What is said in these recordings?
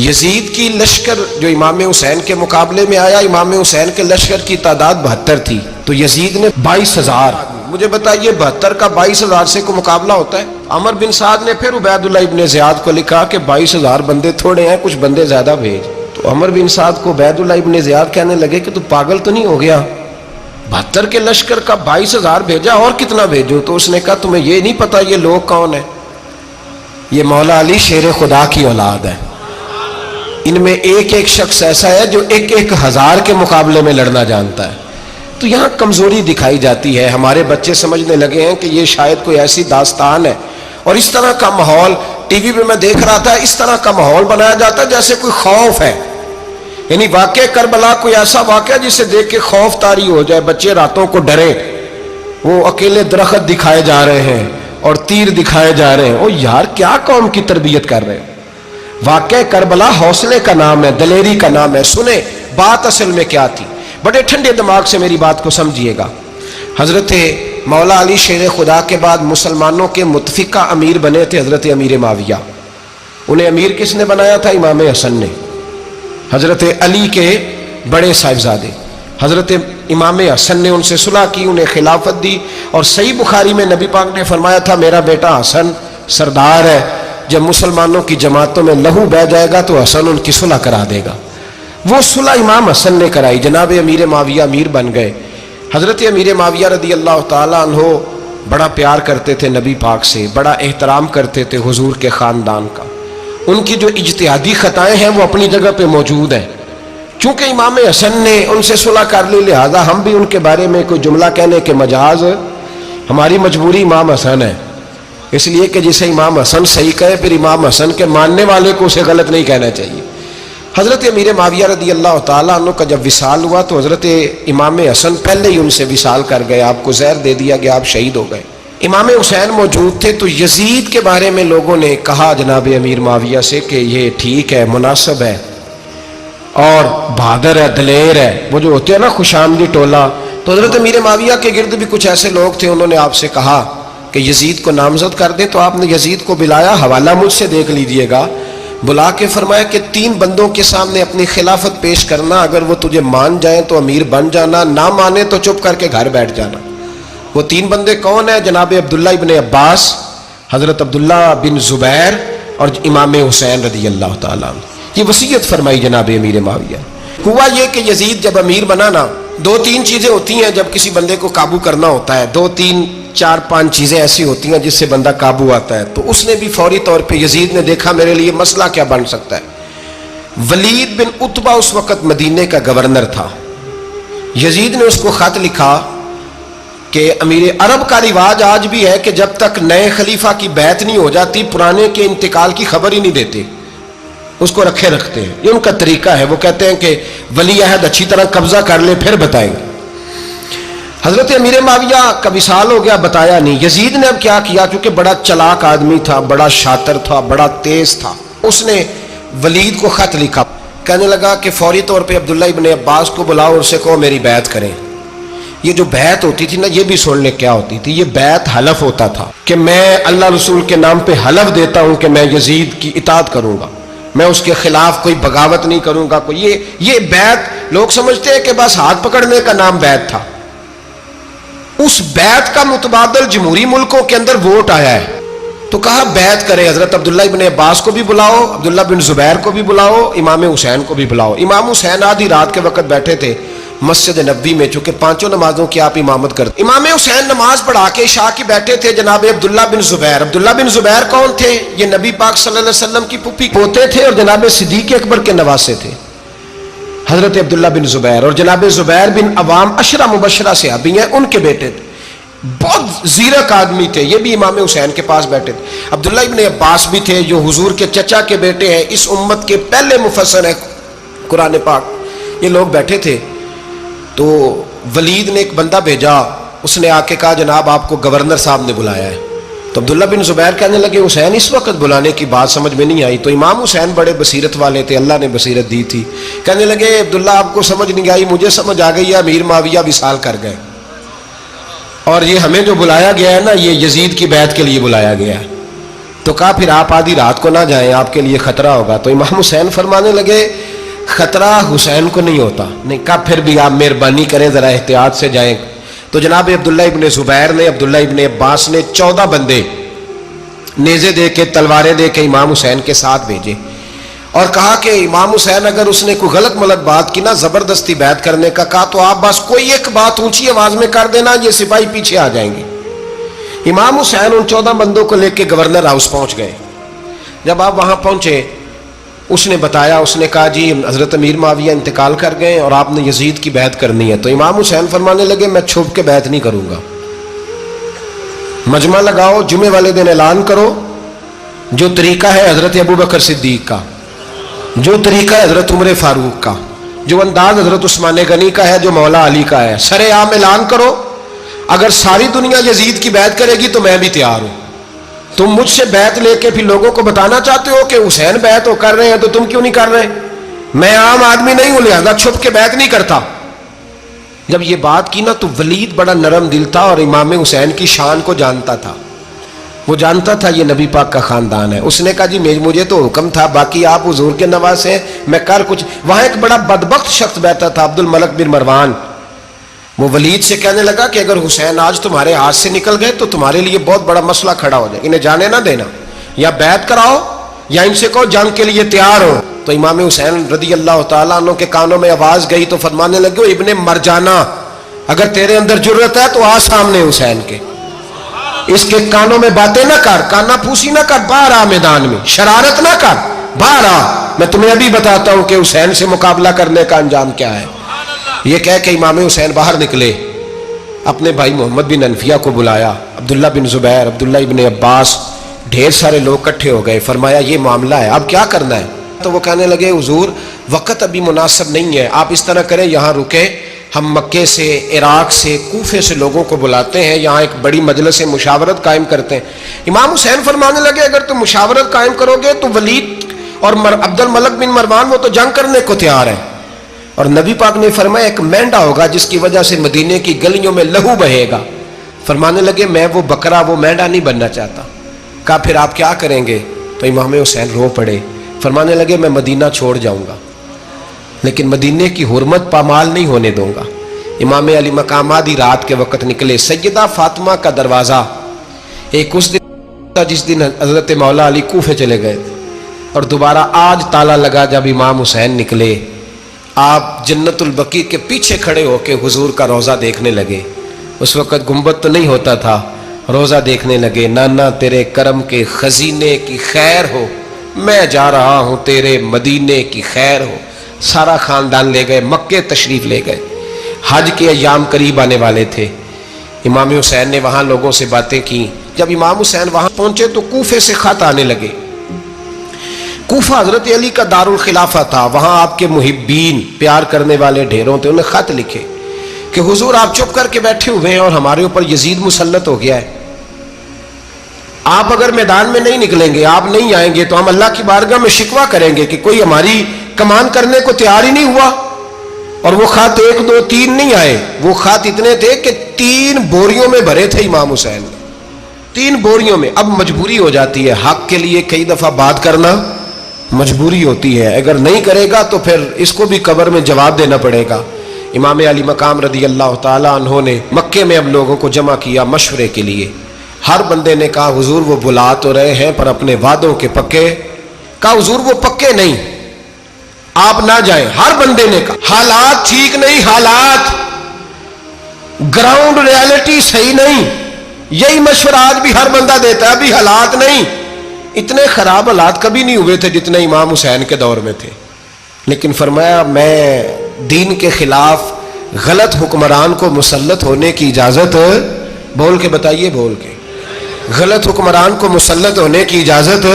یزید کی لشکر جو امام حسین کے مقابلے میں آیا، امام حسین کے لشکر کی تعداد 72 تھی، تو یزید نے 22,000. مجھے بتائیے 72 کا 22,000 سے کوئی مقابلہ ہوتا ہے؟ عمر بن سعد نے پھر عبید اللہ ابن زیاد کو لکھا کہ 22,000 بندے تھوڑے ہیں، کچھ بندے زیادہ بھیج. تو عمر بن سعد کو عبید اللہ ابن زیاد کہنے لگے کہ تو پاگل تو نہیں ہو گیا، 72 کے لشکر کا 22,000 بھیجا، اور کتنا بھیجو؟ تو اس نے کہا تمہیں یہ نہیں پتا یہ لوگ کون ہیں؟ یہ مولا علی شیر خدا کی اولاد ہے. ان میں ایک ایک شخص ایسا ہے جو 1,000 کے مقابلے میں لڑنا جانتا ہے. تو یہاں کمزوری دکھائی جاتی ہے. ہمارے بچے سمجھنے لگے ہیں کہ یہ شاید کوئی ایسی داستان ہے، اور اس طرح کا ماحول ٹی وی پہ میں دیکھ رہا تھا، اس طرح کا ماحول بنایا جاتا ہے جیسے کوئی خوف ہے. یعنی واقع کربلا کوئی ایسا واقعہ جسے دیکھ کے خوف طاری ہو جائے، بچے راتوں کو ڈرے. وہ اکیلے درخت دکھائے جا رہے ہیں اور تیر دکھائے جا رہے ہیں. او یار کیا قوم کی تربیت کر رہے ہیں؟ واقع کربلا حوصلے کا نام ہے، دلیری کا نام ہے. سنیں بات اصل میں کیا تھی، بڑے ٹھنڈے دماغ سے میری بات کو سمجھیے گا. حضرت مولا علی شیر خدا کے بعد مسلمانوں کے متفقہ امیر بنے تھے حضرت امیر معاویہ. انہیں امیر کس نے بنایا تھا؟ امام حسن نے، حضرت علی کے بڑے صاحبزادے. حضرت امام حسن نے ان سے صلح کی، انہیں خلافت دی. اور صحیح بخاری میں نبی پاک نے فرمایا تھا میرا بیٹا حسن سردار ہے، جب مسلمانوں کی جماعتوں میں لہو بہ جائے گا تو حسن ان کی صلح کرا دے گا. وہ صلح امام حسن نے کرائی. جناب امیر معاویہ امیر بن گئے. حضرت امیر معاویہ رضی اللہ تعالیٰ عنہ بڑا پیار کرتے تھے نبی پاک سے، بڑا احترام کرتے تھے حضور کے خاندان کا. ان کی جو اجتہادی خطائیں ہیں وہ اپنی جگہ پہ موجود ہیں. چونکہ امام حسن نے ان سے صلح کر لی، لہذا ہم بھی ان کے بارے میں کوئی جملہ کہنے کے مجاز، ہماری مجبوری امام حسن ہے. اس لیے کہ جسے امام حسن صحیح کہے پھر امام حسن کے ماننے والے کو اسے غلط نہیں کہنا چاہیے. حضرت امیر معاویہ رضی اللہ تعالیٰ عنہ کا جب وصال ہوا تو حضرت امام حسن پہلے ہی ان سے وصال کر گئے، آپ کو زہر دے دیا گیا، آپ شہید ہو گئے. امام حسین موجود تھے. تو یزید کے بارے میں لوگوں نے کہا جناب امیر معاویہ سے کہ یہ ٹھیک ہے، مناسب ہے اور بہادر ہے، دلیر ہے، وہ جو ہوتے ہیں نا خوش آمدی ٹولہ. تو حضرت امیر معاویہ کے گرد بھی کچھ ایسے لوگ تھے، انہوں نے آپ سے کہا کہ یزید کو نامزد کر دے. تو آپ نے یزید کو بلایا، حوالہ مجھ سے دیکھ لیجئے گا. بلا کے فرمایا کہ 3 بندوں کے سامنے اپنی خلافت پیش کرنا، اگر وہ تجھے مان جائیں تو امیر بن جانا، نہ مانے تو چپ کر کے گھر بیٹھ جانا. وہ 3 بندے کون ہیں؟ جناب عبداللہ ابن عباس، حضرت عبداللہ بن زبیر اور امام حسین رضی اللہ تعالیٰ عنہ. یہ وصیت فرمائی جناب امیر معاویہ. ہوا یہ کہ یزید جب امیر بنا نا، 2-3 چیزیں ہوتی ہیں جب کسی بندے کو قابو کرنا ہوتا ہے، 2-3-4-5 چیزیں ایسی ہوتی ہیں جس سے بندہ قابو آتا ہے. تو اس نے بھی فوری طور پہ، یزید نے دیکھا میرے لیے مسئلہ کیا بن سکتا ہے. ولید بن عتبہ اس وقت مدینے کا گورنر تھا. یزید نے اس کو خط لکھا کہ امیر عرب کا رواج آج بھی ہے کہ جب تک نئے خلیفہ کی بیعت نہیں ہو جاتی پرانے کے انتقال کی خبر ہی نہیں دیتے، اس کو رکھے رکھتے ہیں. یہ ان کا طریقہ ہے. وہ کہتے ہیں کہ ولی عہد اچھی طرح قبضہ کر لے پھر بتائیں گے. حضرت امیر معاویہ کا وصال ہو گیا، بتایا نہیں. یزید نے اب کیا کیا، چونکہ بڑا چلاک آدمی تھا، بڑا شاطر تھا، بڑا تیز تھا، اس نے ولید کو خط لکھا. کہنے لگا کہ فوری طور پہ عبداللہ ابن عباس کو بلاؤ اور اسے کہو میری بیعت کریں. یہ جو بیعت ہوتی تھی نا، یہ بھی سن لے کیا ہوتی تھی. یہ بیعت حلف ہوتا تھا کہ میں اللہ رسول کے نام پہ حلف دیتا ہوں کہ میں یزید کی اطاعت کروں گا، میں اس کے خلاف کوئی بغاوت نہیں کروں گا. یہ بیعت لوگ سمجھتے ہیں کہ بس ہاتھ پکڑنے کا نام بیعت تھا. اس بیعت کا متبادل جمہوری ملکوں کے اندر ووٹ آیا ہے. تو کہا بیعت کرے. حضرت عبداللہ ابن عباس کو بھی بلاؤ، عبداللہ بن زبیر کو بھی بلاؤ، امام حسین کو بھی بلاؤ. امام حسین آدھی رات کے وقت بیٹھے تھے مسجد نبوی میں، چونکہ 5 نمازوں کی آپ امامت کرتے. امام حسین نماز پڑھا کے عشاء کی بیٹھے تھے. جناب عبداللہ بن زبیر، عبداللہ بن زبیر کون تھے؟ یہ نبی پاک صلی اللہ علیہ وسلم کی پھوپھی پوتے تھے اور جناب صدیق اکبر کے نواسے تھے. حضرت عبداللہ بن زبیر اور جناب زبیر بن عوام عشرہ مبشرہ صحابی ہیں، ان کے بیٹے تھے. بہت زیرک آدمی تھے. یہ بھی امام حسین کے پاس بیٹھے تھے. عبداللہ ابن عباس بھی تھے جو حضور کے چچا کے بیٹے ہیں، اس امت کے پہلے مفسر ہیں قرآن پاک. یہ لوگ بیٹھے تھے. تو ولید نے ایک بندہ بھیجا، اس نے آ کے کہا جناب آپ کو گورنر صاحب نے بلایا ہے. تو عبداللہ بن زبیر کہنے لگے حسین اس وقت بلانے کی بات سمجھ میں نہیں آئی. تو امام حسین بڑے بصیرت والے تھے، اللہ نے بصیرت دی تھی. کہنے لگے عبداللہ آپ کو سمجھ نہیں آئی، مجھے سمجھ آ گئی ہے، امیر معاویہ وصال کر گئے اور یہ ہمیں جو بلایا گیا ہے نا، یہ یزید کی بیعت کے لیے بلایا گیا ہے. تو کہا پھر آپ آدھی رات کو نہ جائیں، آپ کے لیے خطرہ ہوگا۔ تو امام حسین فرمانے لگے خطرہ حسین کو نہیں ہوتا۔ نہیں، کہا پھر بھی آپ مہربانی کریں ذرا احتیاط سے جائیں۔ تو جناب عبداللہ ابن زبیر نے، عبداللہ ابن عباس نے 14 بندے نیزے دے کے، تلواریں دے کے امام حسین کے ساتھ بھیجے اور کہا کہ امام حسین اگر اس نے کوئی غلط ملت بات کی نا، زبردستی بیعت کرنے کا کہا، تو آپ بس کوئی ایک بات اونچی آواز میں کر دینا، یہ سپاہی پیچھے آ جائیں گے۔ امام حسین ان 14 بندوں کو لے کے گورنر ہاؤس پہنچ گئے۔ جب آپ وہاں پہنچے، اس نے بتایا، اس نے کہا جی حضرت امیر معاویہ انتقال کر گئے اور آپ نے یزید کی بیعت کرنی ہے۔ تو امام حسین فرمانے لگے میں چھپ کے بیعت نہیں کروں گا، مجمع لگاؤ، جمعے والے دن اعلان کرو، جو طریقہ ہے حضرت ابوبکر صدیق کا، جو طریقہ ہے حضرت عمر فاروق کا، جو انداز حضرت عثمان غنی کا ہے، جو مولا علی کا ہے، سر عام اعلان کرو، اگر ساری دنیا یزید کی بیعت کرے گی تو میں بھی تیار ہوں۔ تم مجھ سے بیعت لے کے پھر لوگوں کو بتانا چاہتے ہو کہ حسین بیعت ہو کر رہے ہیں تو تم کیوں نہیں کر رہے؟ میں عام آدمی نہیں ہوں، لہذا چھپ کے بیعت نہیں کرتا۔ جب یہ بات کی نا تو ولید بڑا نرم دل تھا اور امام حسین کی شان کو جانتا تھا، وہ جانتا تھا یہ نبی پاک کا خاندان ہے۔ اس نے کہا جی مجھے تو حکم تھا، باقی آپ حضور کے نواز ہیں، میں کر کچھ۔ وہاں ایک بڑا بدبخت شخص بیٹھا تھا، عبد الملک بن مروان، وہ ولید سے کہنے لگا کہ اگر حسین آج تمہارے ہاتھ سے نکل گئے تو تمہارے لیے بہت بڑا مسئلہ کھڑا ہو جائے، انہیں جانے نہ دینا، یا بیعت کراؤ یا ان سے کہو جنگ کے لیے تیار ہو۔ تو امام حسین رضی اللہ تعالیٰ عنہ کے کانوں میں آواز گئی تو فرمانے لگے ابن مرجانہ، اگر تیرے اندر جرت ہے تو آ سامنے حسین کے، اس کے کانوں میں باتیں نہ کر، کانا پھوسی نہ کر، باہر آ میدان میں، شرارت نہ کر، باہر آ، میں تمہیں ابھی بتاتا ہوں کہ حسین سے مقابلہ کرنے کا انجام کیا ہے۔ یہ کہہ کہ امام حسین باہر نکلے، اپنے بھائی محمد بن انفیہ کو بلایا، عبداللہ بن زبیر، عبداللہ ابن عباس، ڈھیر سارے لوگ کٹھے ہو گئے۔ فرمایا یہ معاملہ ہے، اب کیا کرنا ہے؟ تو وہ کہنے لگے حضور وقت ابھی مناسب نہیں ہے، آپ اس طرح کریں یہاں رکے، ہم مکے سے، عراق سے، کوفے سے لوگوں کو بلاتے ہیں، یہاں ایک بڑی مجلس مشاورت قائم کرتے ہیں۔ امام حسین فرمانے لگے اگر تم مشاورت قائم کرو گے تو ولید اور عبد الملک بن مروان وہ تو جنگ کرنے کو تیار ہے، اور نبی پاک نے فرمایا ایک مینڈا ہوگا جس کی وجہ سے مدینے کی گلیوں میں لہو بہے گا۔ فرمانے لگے میں وہ بکرا، وہ مینڈا نہیں بننا چاہتا۔ کہا پھر آپ کیا کریں گے؟ تو امام حسین رو پڑے، فرمانے لگے میں مدینہ چھوڑ جاؤں گا لیکن مدینے کی حرمت پامال نہیں ہونے دوں گا۔ امام علی مقام آدھی رات کے وقت نکلے، سیدہ فاطمہ کا دروازہ ایک اس دن تھا جس دن حضرت مولا علی کوفے چلے گئے تھے، اور دوبارہ آج تالا لگا جب امام حسین نکلے۔ آپ جنت البقیع کے پیچھے کھڑے ہو کے حضور کا روضہ دیکھنے لگے، اس وقت گنبد تو نہیں ہوتا تھا، روضہ دیکھنے لگے۔ نانا تیرے کرم کے خزینے کی خیر ہو، میں جا رہا ہوں تیرے مدینے کی خیر ہو۔ سارا خاندان لے گئے، مکے تشریف لے گئے، حج کے ایام قریب آنے والے تھے۔ امام حسین نے وہاں لوگوں سے باتیں کی۔ جب امام حسین وہاں پہنچے تو کوفے سے خط آنے لگے۔ کوفہ حضرت علی کا دارالخلافہ تھا، وہاں آپ کے محبین، پیار کرنے والے ڈھیروں تھے، انہیں خط لکھے کہ حضور آپ چپ کر کے بیٹھے ہوئے ہیں اور ہمارے اوپر یزید مسلط ہو گیا ہے، آپ اگر میدان میں نہیں نکلیں گے، آپ نہیں آئیں گے تو ہم اللہ کی بارگاہ میں شکوہ کریں گے کہ کوئی ہماری کمان کرنے کو تیار ہی نہیں ہوا۔ اور وہ خط 1 2 3 نہیں آئے، وہ خط اتنے تھے کہ 3 بوریوں میں بھرے تھے امام حسین، 3 بوریوں میں۔ اب مجبوری ہو جاتی ہے، حق کے لیے کئی دفعہ بات کرنا مجبوری ہوتی ہے، اگر نہیں کرے گا تو پھر اس کو بھی قبر میں جواب دینا پڑے گا۔ امام علی مقام رضی اللہ تعالیٰ عنہ نے مکے میں اب لوگوں کو جمع کیا مشورے کے لیے۔ ہر بندے نے کہا حضور وہ بلا تو رہے ہیں پر اپنے وعدوں کے پکے۔ کہا حضور وہ پکے نہیں، آپ نہ جائیں۔ ہر بندے نے کہا حالات ٹھیک نہیں، حالات گراؤنڈ ریالٹی صحیح نہیں، یہی مشورہ آج بھی ہر بندہ دیتا ہے، ابھی حالات نہیں۔ اتنے خراب حالات کبھی نہیں ہوئے تھے جتنے امام حسین کے دور میں تھے، لیکن فرمایا میں دین کے خلاف غلط حکمران کو مسلط ہونے کی اجازت، بول کے بتائیے، بول کے، غلط حکمران کو مسلط ہونے کی اجازت،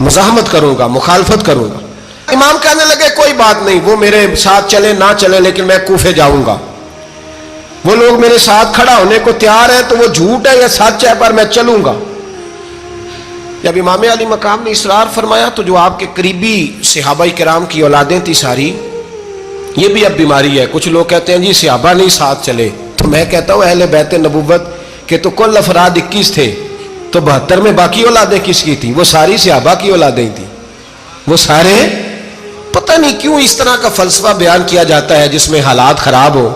مزاحمت کروں گا، مخالفت کروں گا۔ امام کہنے لگے کوئی بات نہیں، وہ میرے ساتھ چلے نہ چلے لیکن میں کوفے جاؤں گا، وہ لوگ میرے ساتھ کھڑا ہونے کو تیار ہے تو وہ جھوٹ ہے یا سچ ہے پر میں چلوں گا۔ جب امام علی مقام نے اصرار فرمایا تو جو آپ کے قریبی صحابہ کرام کی اولادیں تھی ساری، یہ بھی اب بیماری ہے، کچھ لوگ کہتے ہیں جی صحابہ نہیں ساتھ چلے، تو میں کہتا ہوں اہل بیت نبوت کے تو کل افراد 21 تھے، تو 72 میں باقی اولادیں کس کی تھی؟ وہ ساری صحابہ کی اولادیں تھیں، وہ سارے، پتہ نہیں کیوں اس طرح کا فلسفہ بیان کیا جاتا ہے جس میں حالات خراب ہو۔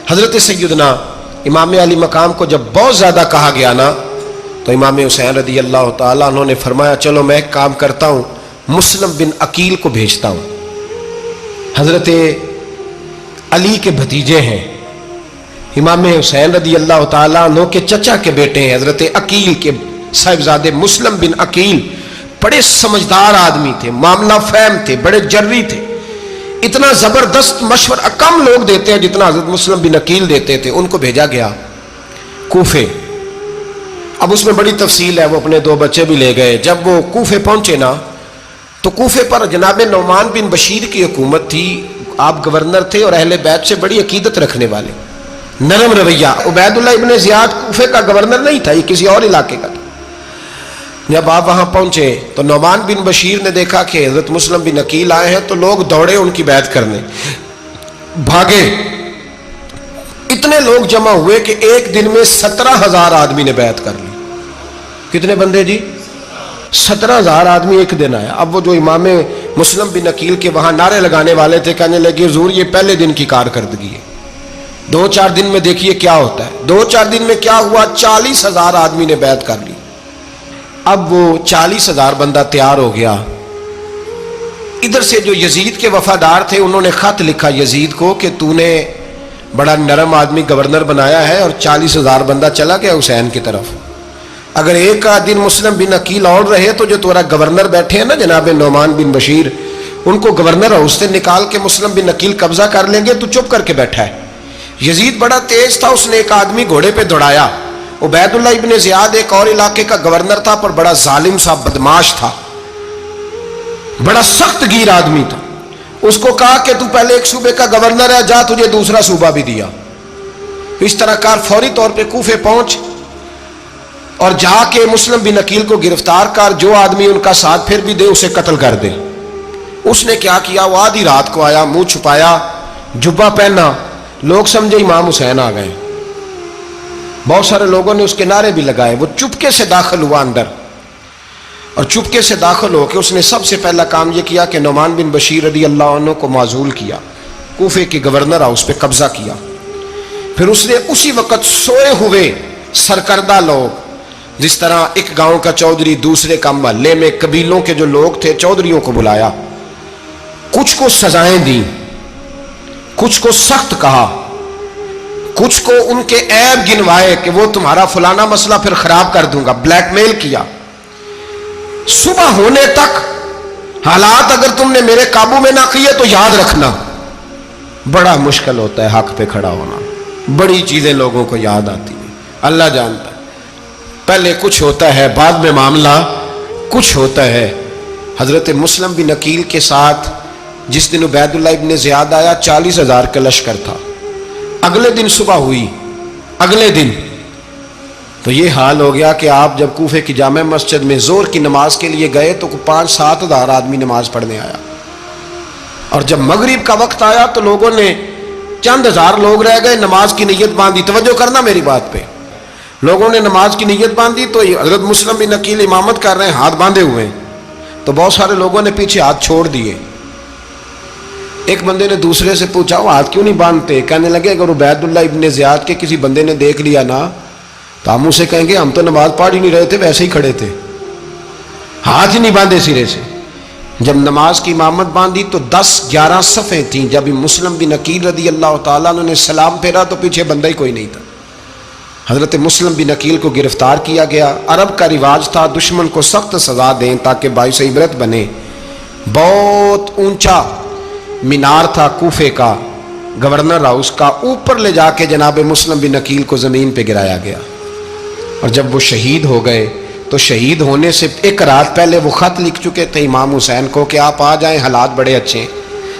حضرت سیدنا امام علی مقام کو جب بہت زیادہ کہا گیا نا تو امام حسین رضی اللہ تعالیٰ عنہ نے فرمایا چلو میں ایک کام کرتا ہوں، مسلم بن عقیل کو بھیجتا ہوں، حضرت علی کے بھتیجے ہیں، امام حسین رضی اللہ تعالیٰ عنہ کے چچا کے بیٹے ہیں، حضرت عقیل کے صاحبزادے مسلم بن عقیل بڑے سمجھدار آدمی تھے، معاملہ فہم تھے، بڑے جری تھے، اتنا زبردست مشورہ کم لوگ دیتے ہیں جتنا حضرت مسلم بن عقیل دیتے تھے۔ ان کو بھیجا گیا کوفے۔ اب اس میں بڑی تفصیل ہے، وہ اپنے 2 بچے بھی لے گئے۔ جب وہ کوفے پہنچے نا تو کوفے پر جناب نعمان بن بشیر کی حکومت تھی، آپ گورنر تھے اور اہل بیت سے بڑی عقیدت رکھنے والے، نرم رویہ۔ عبید اللہ ابن زیاد کوفے کا گورنر نہیں تھا، یہ کسی اور علاقے کا تھا۔ جب آپ وہاں پہنچے تو نعمان بن بشیر نے دیکھا کہ حضرت مسلم بن عقیل آئے ہیں تو لوگ دوڑے ان کی بیعت کرنے، بھاگے، اتنے لوگ جمع ہوئے کہ ایک دن میں 17,000 آدمی نے بیعت کر لی۔ کتنے بندے جی؟ 17,000 آدمی ایک دن آیا۔ اب وہ جو امام مسلم بن عقیل کے وہاں نعرے لگانے والے تھے کہنے لگے حضور یہ پہلے دن کی کارکردگی ہے، 2-4 دن میں دیکھیے کیا ہوتا ہے۔ 2-4 دن میں کیا ہوا؟ 40,000 آدمی نے بیعت کر لی۔ اب وہ 40,000 بندہ تیار ہو گیا۔ ادھر سے جو یزید کے وفادار تھے انہوں نے خط لکھا یزید کو کہ تو نے بڑا نرم آدمی گورنر بنایا ہے اور 40,000 بندہ چلا گیا حسین کی طرف، اگر ایک دن مسلم بن عقیل اور رہے تو جو تمہارا گورنر بیٹھے ہیں نا جناب نعمان بن بشیر، ان کو گورنر ہاؤس سے نکال کے مسلم بن عقیل قبضہ کر لیں گے، تو چپ کر کے بیٹھا ہے۔ یزید بڑا تیز تھا، اس نے ایک آدمی گھوڑے پہ دوڑایا۔ عبید اللہ ابن زیاد ایک اور علاقے کا گورنر تھا پر بڑا ظالم سا بدماش تھا، بڑا سخت گیر آدمی تھا۔ اس کو کہا کہ تو پہلے ایک صوبے کا گورنر ہے، جا تجھے دوسرا صوبہ بھی دیا، اس طرح کار فوری طور پہ کوفے پہنچ اور جا کے مسلم بن عقیل کو گرفتار کر، جو آدمی ان کا ساتھ پھر بھی دے اسے قتل کر دے۔ اس نے کیا کیا؟ وہ آدھی رات کو آیا، منہ چھپایا، جبہ پہنا، لوگ سمجھے امام حسین آ گئے۔ بہت سارے لوگوں نے اس کے نعرے بھی لگائے۔ وہ چپکے سے داخل ہوا اندر، اور چپکے سے داخل ہو کے اس نے سب سے پہلا کام یہ کیا کہ نعمان بن بشیر رضی اللہ عنہ کو معزول کیا، کوفے کے گورنر ہاؤس پہ قبضہ کیا۔ پھر اس نے اسی وقت سوئے ہوئے سرکردہ لوگ، جس طرح ایک گاؤں کا چودھری دوسرے کا محلے میں قبیلوں کے جو لوگ تھے چودھریوں کو بلایا، کچھ کو سزائیں دیں، کچھ کو سخت کہا، کچھ کو ان کے عیب گنوائے کہ وہ تمہارا فلانا مسئلہ پھر خراب کر دوں گا، بلیک میل کیا۔ صبح ہونے تک حالات اگر تم نے میرے قابو میں نہ کیے تو یاد رکھنا بڑا مشکل ہوتا ہے حق پہ کھڑا ہونا، بڑی چیزیں لوگوں کو یاد آتی ہیں، اللہ جانتا ہے۔ پہلے کچھ ہوتا ہے، بعد میں معاملہ کچھ ہوتا ہے۔ حضرت مسلم بن عقیل کے ساتھ جس دن عبید اللہ ابن زیاد آیا 40,000 کا لشکر تھا۔ اگلے دن صبح ہوئی، اگلے دن تو یہ حال ہو گیا کہ آپ جب کوفے کی جامع مسجد میں زور کی نماز کے لیے گئے تو 5-7 ہزار آدمی نماز پڑھنے آیا، اور جب مغرب کا وقت آیا تو لوگوں نے چند ہزار لوگ رہ گئے، نماز کی نیت باندھی۔ توجہ کرنا میری بات پہ، لوگوں نے نماز کی نیت باندھی تو حضرت مسلم بن عقیل امامت کر رہے ہیں، ہاتھ باندھے ہوئے ہیں، تو بہت سارے لوگوں نے پیچھے ہاتھ چھوڑ دیے۔ ایک بندے نے دوسرے سے پوچھا وہ ہاتھ کیوں نہیں باندھتے؟ کہنے لگے اگر عبید اللہ ابن زیاد کے کسی بندے نے دیکھ لیا نا تو ہم اسے کہیں گے ہم تو نماز پڑھ ہی نہیں رہے تھے، ویسے ہی کھڑے تھے، ہاتھ ہی نہیں باندھے سرے سے۔ جب نماز کی امامت باندھی تو 10-11 صفیں تھیں۔ جب مسلم بن عقیل رضی اللہ تعالیٰ عنہ نے سلام پھیرا تو پیچھے بندہ ہی کوئی نہیں تھا۔ حضرت مسلم بن عقیل کو گرفتار کیا گیا۔ عرب کا رواج تھا دشمن کو سخت سزا دیں تاکہ باعث عبرت بنے۔ بہت اونچا مینار تھا کوفے کا، گورنر ہاؤس کا، اوپر لے جا کے جناب مسلم بن عقیل کو زمین پہ گرایا گیا، اور جب وہ شہید ہو گئے تو شہید ہونے سے ایک رات پہلے وہ خط لکھ چکے تھے امام حسین کو کہ آپ آ جائیں، حالات بڑے اچھے۔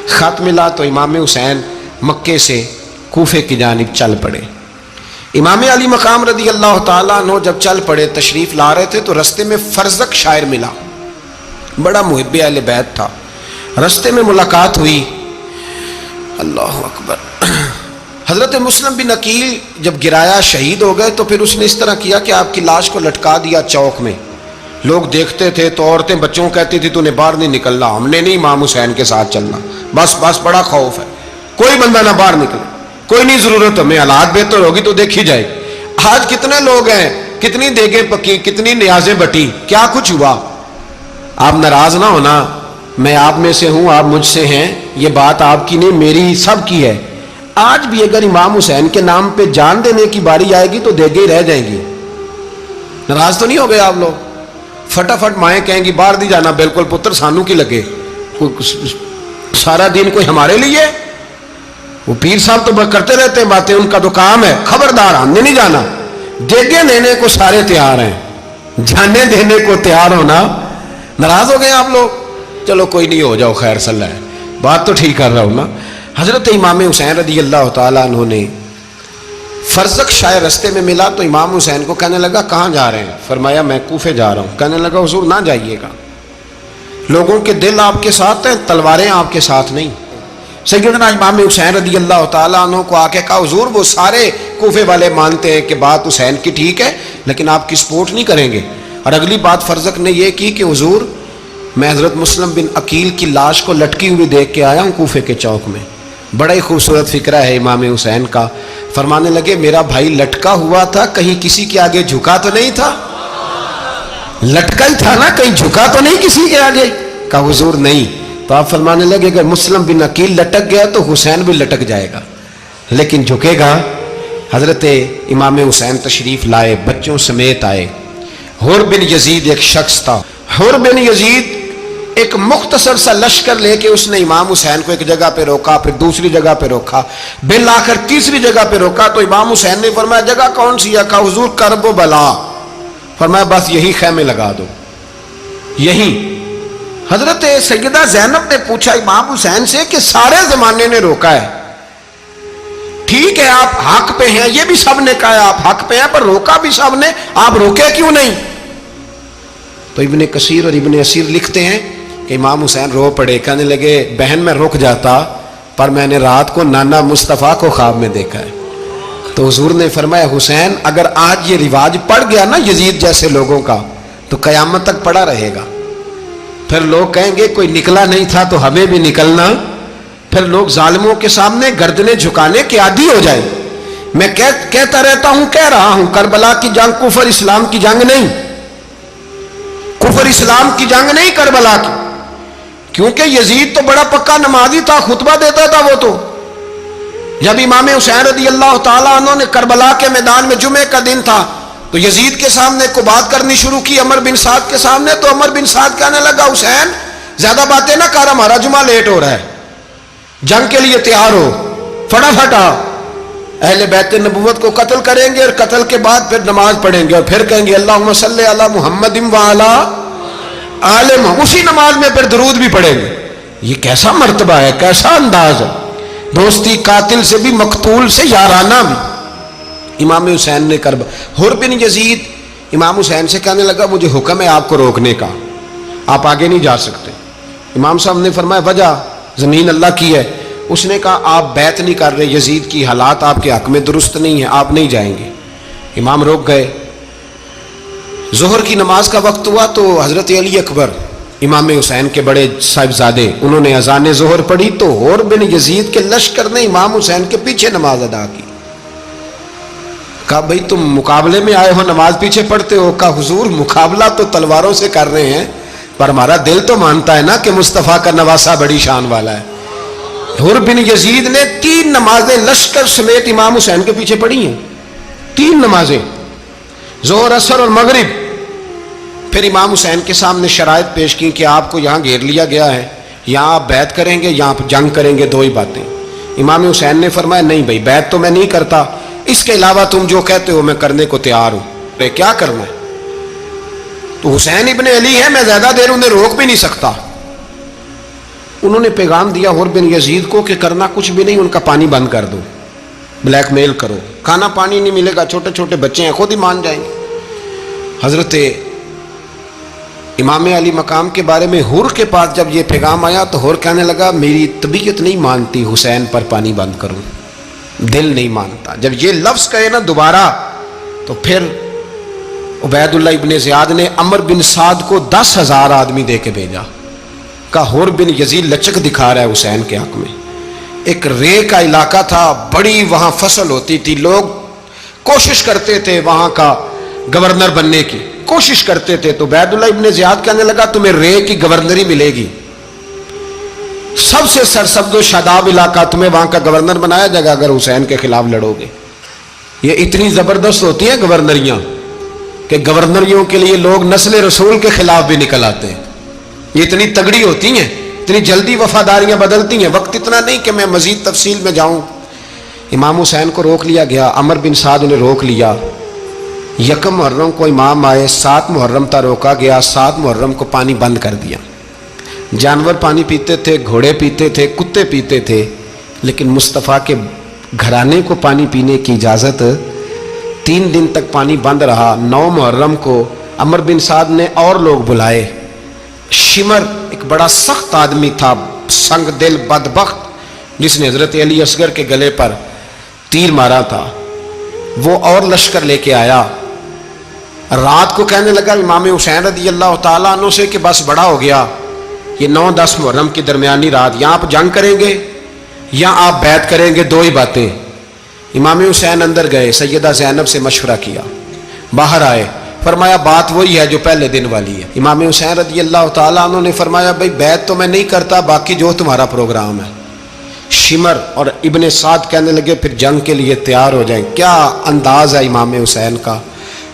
خط ملا تو امام حسین مکے سے کوفے کی جانب چل پڑے۔ امام علی مقام رضی اللہ تعالیٰ عنہ جب چل پڑے، تشریف لا رہے تھے تو رستے میں فرزق شاعر ملا، بڑا محب اہل بیت تھا۔ رستے میں ملاقات ہوئی، اللہ اکبر، حضرت مسلم بن عقیل جب گرایا شہید ہو گئے تو پھر اس نے اس طرح کیا کہ آپ کی لاش کو لٹکا دیا چوک میں. لوگ دیکھتے تھے تو عورتیں بچوں کہتی تھی تو نے باہر نہیں نکلنا, ہم نے نہیں امام حسین کے ساتھ چلنا, بس بڑا خوف ہے, کوئی بندہ نہ باہر نکلے, کوئی نہیں ضرورت, ہمیں حالات بہتر ہوگی تو دیکھی جائے گی. آج کتنے لوگ ہیں, کتنی دیگیں پکی, کتنی نیازیں بٹی, کیا کچھ ہوا. آپ ناراض نہ ہونا, میں آپ میں سے ہوں, آپ مجھ سے ہیں, یہ بات آپ کی نہیں میری سب کی ہے. آج بھی اگر امام حسین کے نام پہ جان دینے کی باری آئے گی تو دیگیں رہ جائیں گی. ناراض تو نہیں ہو گئے آپ لوگ؟ فٹافٹ مائیں کہیں گی باہر نہیں جانا, بالکل پتر سانو کی لگے, سارا دن کوئی ہمارے لیے. وہ پیر صاحب تو کرتے رہتے ہیں باتیں, ان کا تو کام ہے, خبردار ہم نے نہیں جانا. دیگیں دینے کو سارے تیار ہیں, جانے دینے کو تیار ہونا. ناراض ہو گئے آپ لوگ؟ چلو کوئی نہیں, ہو جاؤ, خیر صلی اللہ ہے, بات تو ٹھیک کر رہا ہوں نا. حضرت امام حسین رضی اللہ تعالیٰ عنہ نے فرزق شاہ رستے میں ملا تو امام حسین کو کہنے لگا کہاں جا رہے ہیں؟ فرمایا میں کوفے جا رہا ہوں. کہنے لگا حضور نہ جائیے گا, لوگوں کے دل آپ کے ساتھ ہیں, تلواریں آپ کے ساتھ نہیں. سیدنا امام حسین رضی اللہ تعالیٰ عنہ کو آ کے کہا حضور وہ سارے کوفے والے مانتے ہیں کہ بات حسین کی ٹھیک ہے لیکن آپ کی سپورٹ نہیں کریں گے. اور اگلی بات فرزق نے یہ کی کہ حضور میں حضرت مسلم بن عقیل کی لاش کو لٹکی ہوئی دیکھ کے آیا ہوں کوفے کے چوک میں. بڑا ہی خوبصورت فکرہ ہے امام حسین کا. فرمانے لگے میرا بھائی لٹکا ہوا تھا, کہیں کسی کے آگے جھکا تو نہیں تھا؟ لٹکا ہی تھا نا, کہیں جھکا تو نہیں کسی کے آگے؟ کہا حضور نہیں. تو آپ فرمانے لگے اگر مسلم بن عقیل لٹک گیا تو حسین بھی لٹک جائے گا, لیکن جھکے گا. حضرت امام حسین تشریف لائے, بچوں سمیت آئے. حر بن یزید ایک شخص تھا. حر بن یزید ایک مختصر سا لشکر لے کے اس نے امام حسین کو ایک جگہ پہ روکا, پھر دوسری جگہ پہ روکا, بالآخر تیسری جگہ پہ روکا. تو امام حسین نے فرمایا جگہ کون سی ہے؟ کہا حضور کرب و بلا. فرمایا بس یہی خیمے لگا دو, یہی. حضرت سیدہ زینب نے پوچھا امام حسین سے کہ سارے زمانے نے روکا ہے, ٹھیک ہے آپ حق پہ ہیں, یہ بھی سب نے کہا آپ حق پہ ہیں, پر روکا بھی سب نے, آپ روکے کیوں نہیں؟ تو ابن کثیر اور ابن اسیر لکھتے ہیں کہ امام حسین رو پڑے, کہنے لگے بہن میں رک جاتا پر میں نے رات کو نانا مصطفیٰ کو خواب میں دیکھا ہے. تو حضور نے فرمایا حسین اگر آج یہ رواج پڑ گیا نا یزید جیسے لوگوں کا تو قیامت تک پڑا رہے گا. پھر لوگ کہیں گے کوئی نکلا نہیں تھا تو ہمیں بھی نکلنا. پھر لوگ ظالموں کے سامنے گردنیں جھکانے کے عادی ہو جائیں. میں کہتا رہتا ہوں, کہہ رہا ہوں, کربلا کی جنگ کفر اسلام کی جنگ نہیں, کفر اسلام کی جنگ نہیں کربلا کی. کیونکہ یزید تو بڑا پکا نمازی تھا, خطبہ دیتا تھا. وہ تو جب امام حسین رضی اللہ تعالیٰ عنہ نے کربلا کے میدان میں جمعے کا دن تھا تو یزید کے سامنے کو بات کرنی شروع کی, عمر بن سعد کے سامنے. تو عمر بن سعد کہنے لگا حسین زیادہ باتیں نہ کر, ہمارا جمعہ لیٹ ہو رہا ہے, جنگ کے لیے تیار ہو, فٹافٹ آ. اہل بیت نبوت کو قتل کریں گے اور قتل کے بعد پھر نماز پڑھیں گے اور پھر کہیں گے اللہم صلی علی محمد وعلی آل محمد, اسی نماز میں پھر درود بھی پڑھیں گے. یہ کیسا مرتبہ ہے, کیسا انداز ہے, دوستی قاتل سے بھی مقتول سے یارانہ بھی. امام حسین نے حر بن یزید امام حسین سے کہنے لگا مجھے حکم ہے آپ کو روکنے کا, آپ آگے نہیں جا سکتے. امام صاحب نے فرمایا وجہ زمین اللہ کی ہے. اس نے کہا آپ بیعت نہیں کر رہے, یزید کی حالات آپ کے حق میں درست نہیں ہیں, آپ نہیں جائیں گے. امام روک گئے. ظہر کی نماز کا وقت ہوا تو حضرت علی اکبر امام حسین کے بڑے صاحبزادے انہوں نے اذان ظہر پڑھی تو حر بن یزید کے لشکر نے امام حسین کے پیچھے نماز ادا کی. کہا بھئی تم مقابلے میں آئے ہو, نماز پیچھے پڑھتے ہو؟ کہا حضور مقابلہ تو تلواروں سے کر رہے ہیں پر ہمارا دل تو مانتا ہے نا کہ مصطفیٰ کا نواسہ بڑی شان والا ہے. حر بن یزید نے 3 نمازیں لشکر سمیت امام حسین کے پیچھے پڑھی ہیں, 3 نمازیں, ظہر اثر اور مغرب. پھر امام حسین کے سامنے شرائط پیش کی کہ آپ کو یہاں گھیر لیا گیا ہے, یہاں آپ بیعت کریں گے, یہاں جنگ کریں گے, 2 ہی باتیں. امام حسین نے فرمایا نہیں بھائی بیعت تو میں نہیں کرتا, اس کے علاوہ تم جو کہتے ہو میں کرنے کو تیار ہوں. کیا کرنا ہے؟ تو حسین ابن علی ہے, میں زیادہ دیر انہیں روک بھی نہیں سکتا. انہوں نے پیغام دیا حر بن یزید کو کہ کرنا کچھ بھی نہیں, ان کا پانی بند کر دو, بلیک میل کرو, کھانا پانی نہیں ملے گا, چھوٹے چھوٹے بچے ہیں خود ہی مان جائیں گے. حضرت امام علی مقام کے بارے میں حر کے پاس جب یہ پیغام آیا تو حر کہنے لگا میری طبیعت نہیں مانتی حسین پر پانی بند کروں. دل نہیں مانتا. جب یہ لفظ کہے نا دوبارہ تو پھر عبید اللہ ابن زیاد نے عمر بن سعد کو 10,000 آدمی دے کے بھیجا. کہا حر بن یزید لچک دکھا رہا ہے حسین کے حق میں. ایک رے کا علاقہ تھا, بڑی وہاں فصل ہوتی تھی, لوگ کوشش کرتے تھے وہاں کا گورنر بننے کی کوشش کرتے تھے. تو عبید اللہ ابن زیاد کہنے لگا تمہیں رے کی گورنری ملے گی, سب سے سرسبز و شاداب علاقہ, تمہیں وہاں کا گورنر بنایا جائے گا اگر حسین کے خلاف لڑو گے. یہ اتنی زبردست ہوتی ہیں گورنریاں کہ گورنریوں کے لیے لوگ نسل رسول کے خلاف بھی نکل آتے ہیں. یہ اتنی تگڑی ہوتی ہیں, اتنی جلدی وفاداریاں بدلتی ہیں. وقت اتنا نہیں کہ میں مزید تفصیل میں جاؤں. امام حسین کو روک لیا گیا, عمر بن سعد نے روک لیا. یکم محرم کو امام آئے, 7 محرم تا روکا گیا, 7 محرم کو پانی بند کر دیا. جانور پانی پیتے تھے, گھوڑے پیتے تھے, کتے پیتے تھے, لیکن مصطفیٰ کے گھرانے کو پانی پینے کی اجازت. 3 دن تک پانی بند رہا. 9 محرم کو عمر بن سعد نے اور لوگ بلائے. شمر ایک بڑا سخت آدمی تھا, سنگ دل بدبخت, جس نے حضرت علی اصغر کے گلے پر تیر مارا تھا, وہ اور لشکر لے کے آیا. رات کو کہنے لگا امام حسین رضی اللہ تعالیٰ عنہ سے کہ بس بڑا ہو گیا, یہ 9-10 محرم کی درمیانی رات, یا آپ جنگ کریں گے یا آپ بیعت کریں گے, 2 ہی باتیں. امام حسین اندر گئے, سیدہ زینب سے مشورہ کیا, باہر آئے, فرمایا بات وہی ہے جو پہلے دن والی ہے. امام حسین رضی اللہ تعالیٰ عنہ نے فرمایا بھائی بیعت تو میں نہیں کرتا, باقی جو تمہارا پروگرام ہے. شمر اور ابن سعد کہنے لگے پھر جنگ کے لیے تیار ہو جائیں. کیا انداز ہے امام حسین کا.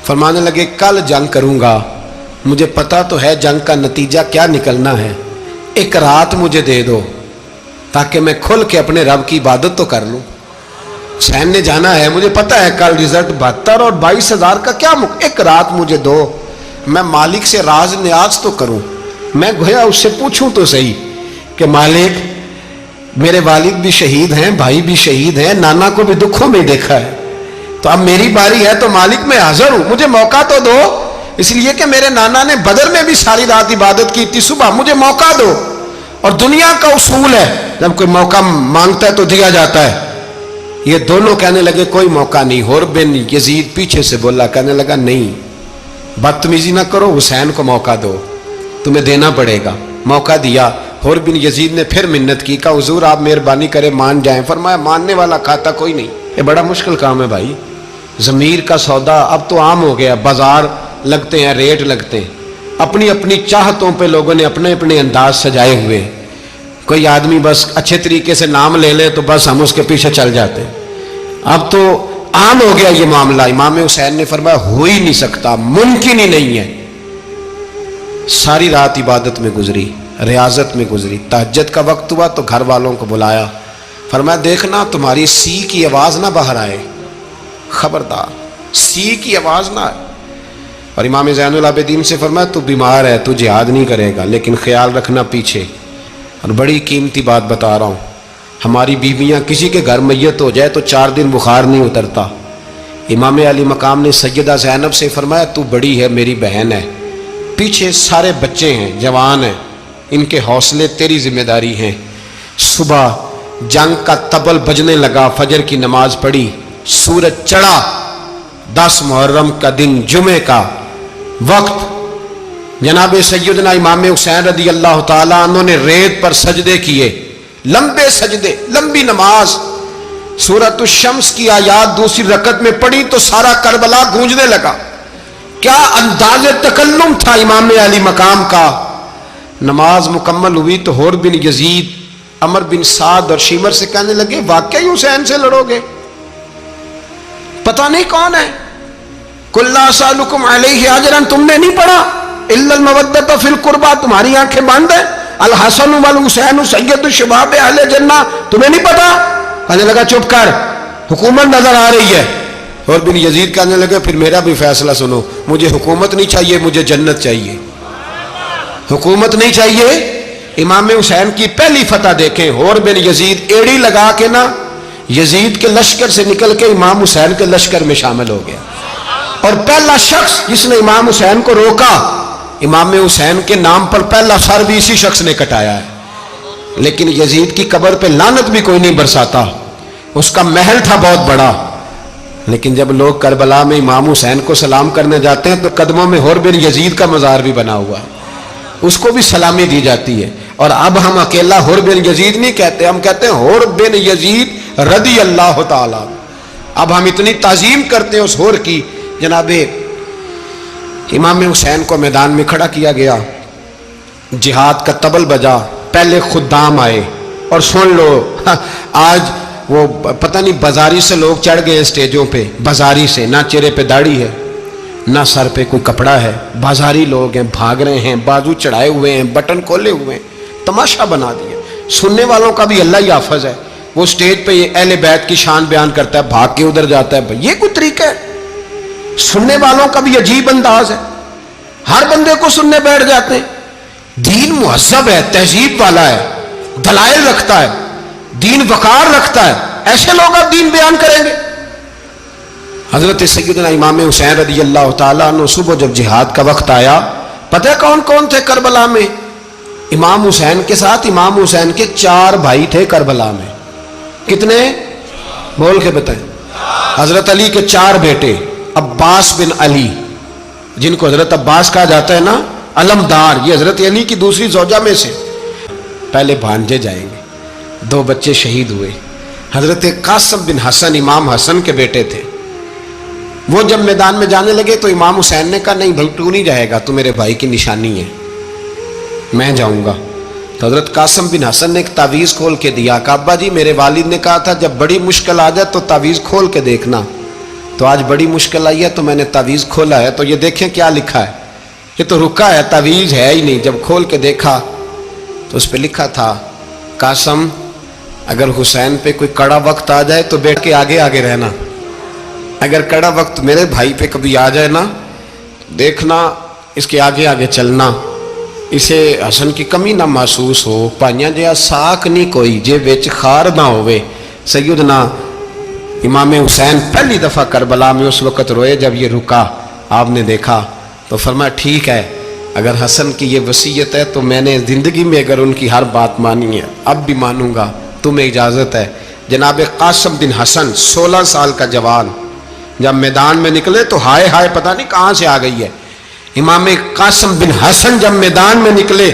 فرمانے لگے کل جنگ کروں گا, مجھے پتا تو ہے جنگ کا نتیجہ کیا نکلنا ہے, ایک رات مجھے دے دو تاکہ میں کھل کے اپنے رب کی عبادت تو کر لوں. حسین نے جانا ہے, مجھے پتا ہے کل رزلٹ 72 اور 22,000 کا کیا ایک رات مجھے دو, میں مالک سے راز نیاز تو کروں. میں گویا اس سے پوچھوں تو صحیح کہ مالک میرے والد بھی شہید ہیں, بھائی بھی شہید ہیں, نانا کو بھی دکھوں میں دیکھا ہے, تو اب میری باری ہے تو مالک میں حاضر ہوں, مجھے موقع تو دو. اس لیے کہ میرے نانا نے بدر میں بھی ساری رات عبادت کی تھی, صبح مجھے موقع دو. اور دنیا کا اصول ہے جب کوئی موقع مانگتا ہے تو دیا جاتا ہے. یہ دونوں کہنے لگے کوئی موقع نہیں. حر بن یزید پیچھے سے بولا, کہنے لگا نہیں بدتمیزی نہ کرو, حسین کو موقع دو, تمہیں دینا پڑے گا. موقع دیا. حر بن یزید نے پھر منت کی, کہا حضور آپ مہربانی کرے مان جائیں. فرمایا ماننے والا کھاتا کوئی نہیں. یہ بڑا مشکل کام ہے بھائی, ضمیر کا سودا اب تو عام ہو گیا, بازار لگتے ہیں, ریٹ لگتے ہیں, اپنی اپنی چاہتوں پہ لوگوں نے اپنے اپنے انداز سجائے ہوئے. کوئی آدمی بس اچھے طریقے سے نام لے لے تو بس ہم اس کے پیچھے چل جاتے ہیں. اب تو عام ہو گیا یہ معاملہ. امام حسین نے فرمایا ہو ہی نہیں سکتا, ممکن ہی نہیں ہے. ساری رات عبادت میں گزری, ریاضت میں گزری. تہجد کا وقت ہوا تو گھر والوں کو بلایا, فرمایا دیکھنا تمہاری سی کی آواز نہ باہر آئے, خبردار سی کی آواز نہ آئے. اور امام زین العابدین سے فرمایا تو بیمار ہے, تو جہاد نہیں کرے گا, لیکن خیال رکھنا پیچھے. اور بڑی قیمتی بات بتا رہا ہوں, ہماری بیویاں کسی کے گھر میت ہو جائے تو 4 دن بخار نہیں اترتا. امام علی مقام نے سیدہ زینب سے فرمایا تو بڑی ہے, میری بہن ہے, پیچھے سارے بچے ہیں, جوان ہیں, ان کے حوصلے تیری ذمہ داری ہیں. صبح جنگ کا طبل بجنے لگا, فجر کی نماز پڑھی, سورج چڑھا, 10 محرم کا دن, جمعے کا وقت. جناب سیدنا امام حسین رضی اللہ تعالیٰ عنہ نے ریت پر سجدے کیے, لمبے سجدے, لمبی نماز. سورۃ الشمس کی آیات دوسری رکعت میں پڑھی تو سارا کربلا گونجنے لگا. کیا انداز تکلم تھا امام علی مقام کا. نماز مکمل ہوئی تو حر بن یزید, عمر بن سعد اور شمر سے کہنے لگے واقعی حسین سے لڑو گے, پتہ نہیں کون ہے. قل لا اسألکم علیہ اجرا, تم نے نہیں پڑھا, الا المودۃ فی القربى, تمہاری آنکھیں بند ہیں. الحسن والحسین سید الشباب اہل جنہ, تمہیں نہیں پتا. کہنے لگا چپ کر, حکومت نظر آ رہی ہے. اور بن یزید کہنے لگے پھر میرا بھی فیصلہ سنو, مجھے حکومت نہیں چاہیے, مجھے جنت چاہیے. حکومت نہیں چاہیے. امام حسین کی پہلی فتح دیکھیں, اور بن یزید ایڑی لگا کے نا یزید کے لشکر سے نکل کے امام حسین کے لشکر میں شامل ہو گیا. اور پہلا شخص جس نے امام حسین کو روکا, امام حسین کے نام پر پہلا سر بھی اسی شخص نے کٹایا ہے. لیکن یزید کی قبر پہ لعنت بھی کوئی نہیں برساتا. اس کا محل تھا بہت بڑا، لیکن جب لوگ کربلا میں امام حسین کو سلام کرنے جاتے ہیں تو قدموں میں حور بن یزید کا مزار بھی بنا ہوا ہے، اس کو بھی سلامی دی جاتی ہے۔ اور اب ہم اکیلا حور بن یزید نہیں کہتے، ہم کہتے ہیں حور بن یزید رضی اللہ تعالی۔ اب ہم اتنی تعظیم کرتے ہیں اس حور کی۔ جناب امام حسین کو میدان میں کھڑا کیا گیا، جہاد کا طبل بجا، پہلے خدام آئے، اور سن لو آج وہ پتہ نہیں بازاری سے لوگ چڑھ گئے اسٹیجوں پہ، بازاری سے، نہ چہرے پہ داڑھی ہے نہ سر پہ کوئی کپڑا ہے، بازاری لوگ ہیں، بھاگ رہے ہیں، بازو چڑھائے ہوئے ہیں، بٹن کھولے ہوئے ہیں، تماشا بنا دیا۔ سننے والوں کا بھی اللہ ہی حافظ ہے، وہ سٹیج پہ اہل بیت کی شان بیان کرتا ہے، بھاگ کے ادھر جاتا ہے، یہ کوئی طریقہ ہے؟ سننے والوں کا بھی عجیب انداز ہے، ہر بندے کو سننے بیٹھ جاتے ہیں۔ دین مہذب ہے، تہذیب والا ہے، دلائل رکھتا ہے، دین وقار رکھتا ہے، ایسے لوگ اب دین بیان کریں گے؟ حضرت سیدنا امام حسین رضی اللہ تعالیٰ عنہ صبح جب جہاد کا وقت آیا، پتہ ہے کون کون تھے کربلا میں؟ امام حسین کے ساتھ امام حسین کے 4 بھائی تھے کربلا میں۔ کتنے؟ بول کے بتائیں۔ حضرت علی کے 4 بیٹے، عباس بن علی، جن کو حضرت عباس کہا جاتا ہے نا، علمدار، یہ حضرت علی کی دوسری زوجہ میں سے۔ پہلے بھانجے جائیں گے، 2 بچے شہید ہوئے۔ حضرت قاسم بن حسن امام حسن کے بیٹے تھے، وہ جب میدان میں جانے لگے تو امام حسین نے کہا نہیں بھائی تو نہیں جائے گا، تو میرے بھائی کی نشانی ہے، میں جاؤں گا۔ تو حضرت قاسم بن حسن نے ایک تعویذ کھول کے دیا کہ ابا جی میرے والد نے کہا تھا جب بڑی مشکل آ جائے تو تعویذ کھول کے دیکھنا، تو آج بڑی مشکل آئی ہے تو میں نے تعویذ کھولا ہے، تو یہ دیکھیں کیا لکھا ہے، یہ تو رکا ہے، تعویذ ہے ہی نہیں۔ جب کھول کے دیکھا تو اس پہ لکھا تھا قاسم اگر حسین پہ کوئی کڑا وقت آ جائے تو بیٹھ کے آگے آگے رہنا، اگر کڑا وقت میرے بھائی پہ کبھی آ جائے نا دیکھنا اس کے آگے آگے چلنا، اسے حسن کی کمی نہ محسوس ہو، پائیاں جہاں ساکھ نہیں کوئی جے وچ خار نہ ہوئے۔ سیدنا امام حسین پہلی دفعہ کربلا میں اس وقت روئے جب یہ رکا، آپ نے دیکھا تو فرمایا ٹھیک ہے، اگر حسن کی یہ وصیت ہے تو میں نے زندگی میں اگر ان کی ہر بات مانی ہے اب بھی مانوں گا، تمہیں اجازت ہے۔ جناب قاسم بن حسن 16 سال کا جوان جب میدان میں نکلے تو ہائے ہائے پتہ نہیں کہاں سے آ گئی ہے۔ امام قاسم بن حسن جب میدان میں نکلے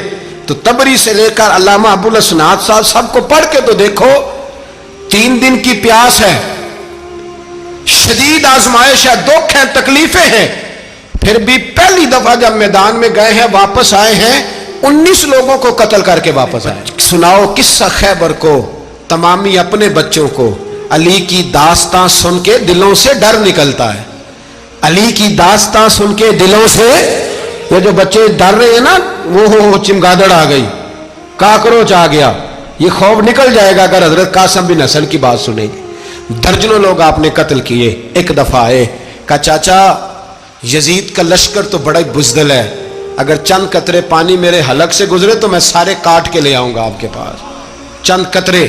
تو تبری سے لے کر علامہ ابوالاسناد صاحب سب کو پڑھ کے تو دیکھو، 3 دن کی پیاس ہے، شدید آزمائش ہے، دکھ ہے، تکلیفیں ہیں، پھر بھی پہلی دفعہ جب میدان میں گئے ہیں واپس آئے ہیں 19 لوگوں کو قتل کر کے واپس آئے۔ سناؤ قصہ خیبر کو، تمامی اپنے بچوں کو، علی کی داستان سن کے دلوں سے ڈر نکلتا ہے، علی کی داستان سن کے دلوں سے، یہ جو بچے ڈر رہے ہیں نا وہ چمگادڑ آ گئی، کاکروچ آ گیا، یہ خوف نکل جائے گا اگر حضرت قاسم بن حسن کی بات سنیں گے۔ درجنوں لوگ آپ نے قتل کیے۔ ایک دفعہ آئے کہا چاچا یزید کا لشکر تو بڑا ہی بزدل ہے، اگر چند قطرے پانی میرے حلق سے گزرے تو میں سارے کاٹ کے لے آؤں گا آپ کے پاس، چند قطرے۔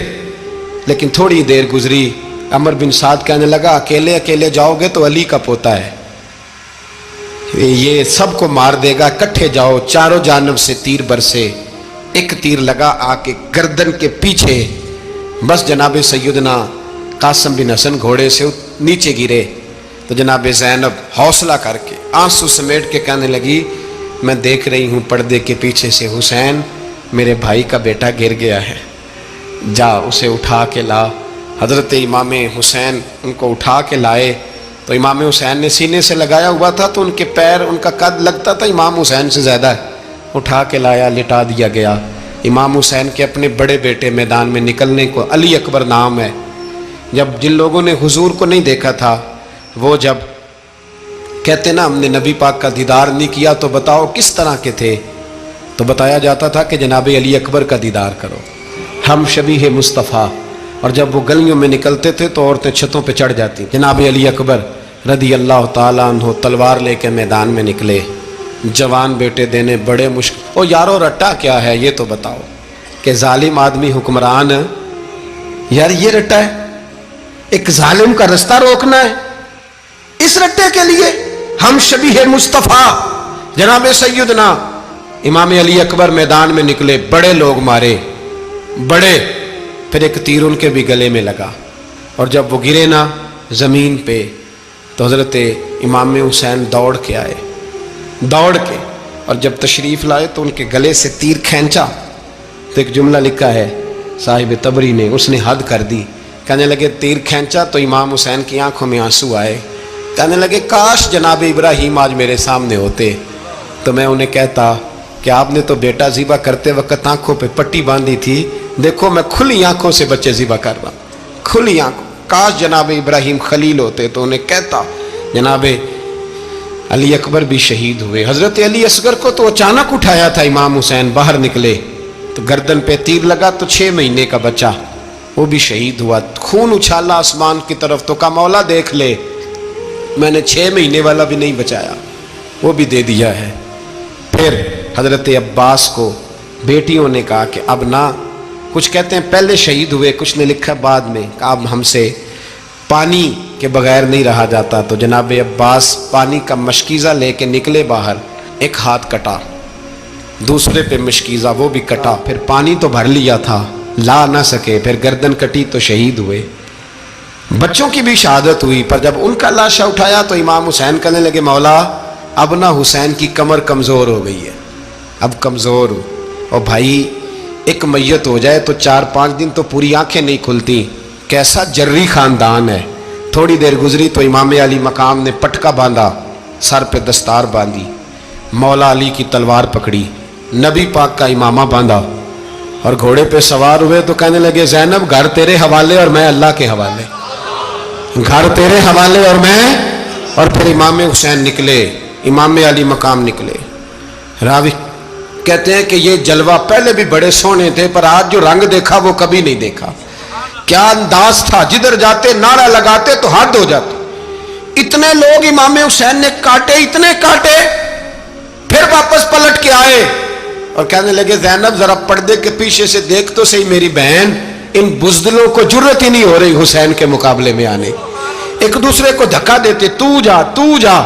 لیکن تھوڑی دیر گزری، عمر بن سعد کہنے لگا اکیلے اکیلے جاؤ گے تو علی کا پوتا ہے، یہ سب کو مار دے گا، کٹھے جاؤ۔ چاروں جانب سے تیر برسے، ایک تیر لگا آ کے گردن کے پیچھے، بس جناب سیدنا قاسم بن حسن گھوڑے سے نیچے گرے تو جناب زینب حوصلہ کر کے آنسو سمیٹ کے کہنے لگی میں دیکھ رہی ہوں پردے کے پیچھے سے حسین میرے بھائی کا بیٹا گر گیا ہے، جا اسے اٹھا کے لا۔ حضرت امام حسین ان کو اٹھا کے لائے تو امام حسین نے سینے سے لگایا ہوا تھا تو ان کے پیر، ان کا قد لگتا تھا امام حسین سے زیادہ ہے، اٹھا کے لایا، لٹا دیا گیا۔ امام حسین کے اپنے بڑے بیٹے میدان میں نکلنے کو، علی اکبر نام ہے، جب جن لوگوں نے حضور کو نہیں دیکھا تھا وہ جب کہتے نا ہم نے نبی پاک کا دیدار نہیں کیا تو بتاؤ کس طرح کے تھے، تو بتایا جاتا تھا کہ جناب علی اکبر کا دیدار کرو، ہم شبیہ مصطفیٰ۔ اور جب وہ گلیوں میں نکلتے تھے تو عورتیں چھتوں پہ چڑھ جاتی۔ جناب علی اکبر رضی اللہ تعالیٰ عنہ تلوار لے کے میدان میں نکلے، جوان بیٹے دینے بڑے مشکل۔ او یارو رٹا کیا ہے یہ تو بتاؤ، کہ ظالم آدمی حکمران، یار یہ رٹا ہے، ایک ظالم کا رستہ روکنا ہے، اس رٹے کے لیے ہم شبیہ مصطفیٰ۔ جناب سیدنا امام علی اکبر میدان میں نکلے، بڑے لوگ مارے، بڑے، پھر ایک تیر ان کے بھی گلے میں لگا، اور جب وہ گرے نا زمین پہ تو حضرت امام حسین دوڑ کے آئے، دوڑ کے، اور جب تشریف لائے تو ان کے گلے سے تیر کھینچا تو ایک جملہ لکھا ہے صاحب تبری نے، اس نے حد کر دی، کہنے لگے تیر کھینچا تو امام حسین کی آنکھوں میں آنسو آئے، کہنے لگے کاش جناب ابراہیم آج میرے سامنے ہوتے تو میں انہیں کہتا کہ آپ نے تو بیٹا ذبح کرتے وقت آنکھوں پہ پٹی باندھی تھی، دیکھو میں کھلی آنکھوں سے بچے ذبح کر رہا ہوں، کھلی آنکھوں، کاش جناب ابراہیم خلیل ہوتے تو انہیں کہتا۔ جناب علی اکبر بھی شہید ہوئے، حضرت علی اصغر کو تو اچانک اٹھایا تھا امام حسین، باہر نکلے تو گردن پہ تیر لگا تو 6 مہینے کا بچہ وہ بھی شہید ہوا، خون اچھالا آسمان کی طرف تو کہا مولا دیکھ لے میں نے 6 مہینے والا بھی نہیں بچایا، وہ بھی دے دیا ہے۔ پھر حضرت عباس کو بیٹیوں نے کہا کہ اب نہ، کچھ کہتے ہیں پہلے شہید ہوئے، کچھ نے لکھا بعد میں، کہ اب ہم سے پانی کے بغیر نہیں رہا جاتا، تو جناب عباس پانی کا مشکیزہ لے کے نکلے باہر، ایک ہاتھ کٹا، دوسرے پہ مشکیزہ وہ بھی کٹا، پھر پانی تو بھر لیا تھا لا نہ سکے، پھر گردن کٹی تو شہید ہوئے۔ بچوں کی بھی شہادت ہوئی، پر جب ان کا لاشا اٹھایا تو امام حسین کہنے لگے مولا اب نہ حسین کی کمر کمزور ہو گئی ہے، اب کمزور ہو، اور بھائی ایک میت ہو جائے تو 4-5 دن تو پوری آنکھیں نہیں کھلتی، کیسا جری خاندان ہے۔ تھوڑی دیر گزری تو امام علی مقام نے پٹکا باندھا، سر پہ دستار باندھی، مولا علی کی تلوار پکڑی، نبی پاک کا امامہ باندھا اور گھوڑے پہ سوار ہوئے تو کہنے لگے زینب گھر تیرے حوالے اور میں اللہ کے حوالے، گھر تیرے حوالے اور میں، اور پھر امام حسین نکلے، امام علی مقام نکلے۔ راوی کہتے ہیں کہ یہ جلوہ پہلے بھی بڑے سونے تھے پر آج جو رنگ دیکھا وہ کبھی نہیں دیکھا، کیا انداز تھا، جدھر جاتے نعرہ لگاتے تو حد ہو جاتے، اتنے لوگ امام حسین نے کاٹے، اتنے کاٹے، پھر واپس پلٹ کے آئے اور کہنے لگے زینب ذرا پردے کے پیچھے سے دیکھ تو صحیح میری بہن، ان بزدلوں کو جرت ہی نہیں ہو رہی حسین کے مقابلے میں آنے، ایک دوسرے کو دھکا دیتے، تو جا تو جا،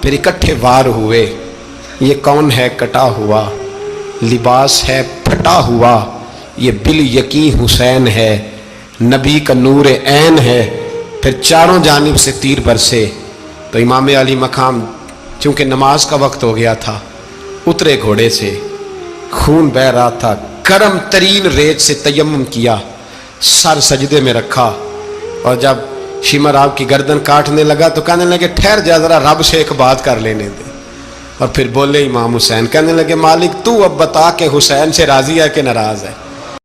پھر اکٹھے وار ہوئے۔ یہ کون ہے کٹا ہوا، لباس ہے پھٹا ہوا، یہ بال یقین حسین ہے، نبی کا نور عین ہے۔ پھر چاروں جانب سے تیر برسے تو امام علی مقام چونکہ نماز کا وقت ہو گیا تھا، اترے گھوڑے سے، خون بہ رہا تھا، گرم ترین ریت سے تیمم کیا، سر سجدے میں رکھا، اور جب شمر آپ کی گردن کاٹنے لگا تو کہنے لگے ٹھہر جا ذرا رب سے ایک بات کر لینے دے، اور پھر بولے امام حسین، کہنے لگے مالک تو اب بتا کہ حسین سے راضی ہے کہ ناراض ہے۔